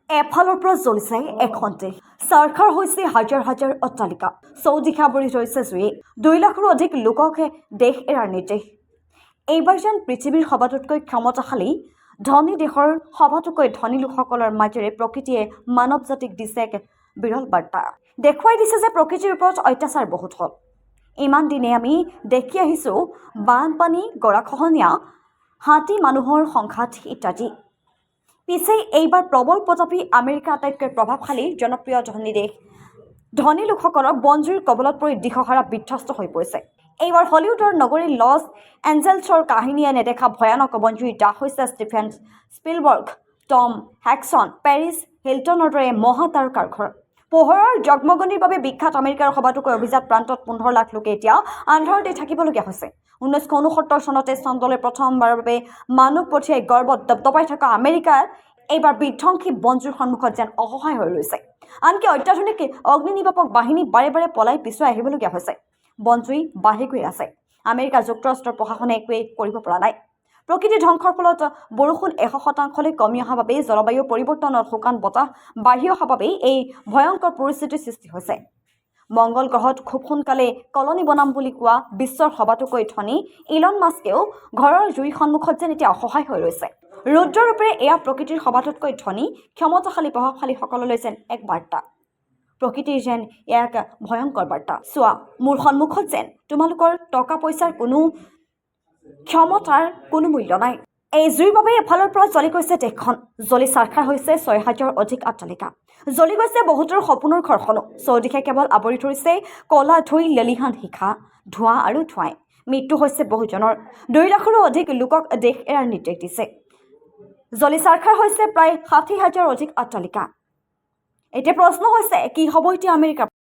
এফালৰ পৰা জ্বলিছে এখন দেশ, চৰকাৰ হৈছে হাজাৰ হাজাৰ অট্টালিকা, চৌদিশা ভৰি ধৰিছে জুয়ে, 2 লাখৰো অধিক লোকক দেশ এৰাৰ নিৰ্দেশ। এইবাৰ যেন পৃথিৱীৰ সবাতোতকৈ ক্ষমতাশালী ধনী দেশৰ সবাতোকৈ ধনী লোকসকলৰ মাজেৰে প্ৰকৃতিয়ে মানৱ জাতিক দিছে এক বিৰল বাৰ্তা। দেখুৱাই দিছে যে প্ৰকৃতিৰ ওপৰত অত্যাচাৰ বহুত হ'ল। ইমান দিনে আমি দেখি আহিছোঁ বানপানী, গৰাখহনীয়া, হাতী মানুহৰ সংঘাত ইত্যাদি। পিছে এইবাৰ প্ৰবল প্ৰতাপী আমেৰিকা আটাইতকৈ প্ৰভাৱশালী জনপ্ৰিয় ধনী দেশ, ধনী লোকসকলৰ বনজুইৰ কবলত পৰি দিশহাৰা বিধ্বস্ত হৈ পৰিছে। এইবাৰ হলিউডৰ নগৰী লছ এঞ্জেলছৰ কাহিনীয়ে নেদেখা ভয়ানক বনজুইৰ দাহ হৈছে ষ্টিফেন স্পিলবাৰ্গ, টম হেক্সন, পেৰিছ হিলটনৰ দৰে মহাতাৰকাৰ ঘৰ। পোহৰৰ জগমগনিৰ বাবে বিখ্যাত আমেৰিকাৰ সবাতোকৈ অভিজাত প্ৰান্তত 15 লাখ লোকে এতিয়া আন্ধাৰতে থাকিবলগীয়া হৈছে। 1969 চনতে চন্দ্ৰলৈ প্ৰথমবাৰৰ বাবে মানুহ পঠিয়াই গৰ্বত দপদপাই থকা আমেৰিকাৰ এইবাৰ বিধ্বংসী বনজুইৰ সন্মুখত যেন অসহায় হৈ ৰৈছে। আনকি অত্যাধুনিক অগ্নি নিৰ্বাপক বাহিনী বাৰে বাৰে পলাই পিছুৱাই আহিবলগীয়া হৈছে। বনজুই বাঢ়ি গৈ আছে। আমেৰিকা যুক্তৰাষ্ট্ৰৰ প্ৰশাসনে একোৱেই কৰিব পৰা নাই। প্ৰকৃতি ধ্বংসৰ ফলত বৰষুণ 100%লৈ কমি অহা বাবেই, জলবায়ু পৰিৱৰ্তনত শুকান বতাহ বাঢ়ি অহা বাবেই এই ভয়ংকৰ পৰিস্থিতিৰ সৃষ্টি হৈছে। মংগল গ্ৰহত খুব সোনকালে কলনী বনাম বুলি কোৱা বিশ্বৰ সবাতোকৈ ধনী ইলন মাস্কেও ঘৰৰ জুইৰ সন্মুখত যেন এতিয়া অসহায় হৈ ৰৈছে। ৰুদ্ৰৰূপে এয়া প্ৰকৃতিৰ সবাতোতকৈ ধনী ক্ষমতাশালী প্ৰভাৱশালীসকললৈ যেন এক বাৰ্তা। প্ৰকৃতিৰ যেন এক ভয়ংকৰ বাৰ্তা। চোৱা, মোৰ সন্মুখত যেন তোমালোকৰ টকা পইচাৰ কোনো ক্ষমতাৰ কোনো মূল্য নাই। এই জুইৰ বাবে এফালৰ পৰা জ্বলি গৈছে দেশখন, জ্বলি চাৰখাৰ হৈছে 6,000 অধিক অট্টালিকা, জ্বলি গৈছে বহুতৰ সপোনৰ ঘৰখনো। চৌদিশে কেৱল আৱৰি ধৰিছে কলা ধুই, লেলিহান শিখা, ধোঁৱা আৰু ধোঁৱাই। মৃত্যু হৈছে বহুজনৰ, 2 লাখৰো অধিক লোকক দেশ এৰাৰ নিৰ্দেশ দিছে। জ্বলি চাৰখাৰ হৈছে প্ৰায় 60,000 অধিক অট্টালিকা। এতিয়া প্ৰশ্ন হৈছে, কি হ'ব এতিয়া আমেৰিকাৰ?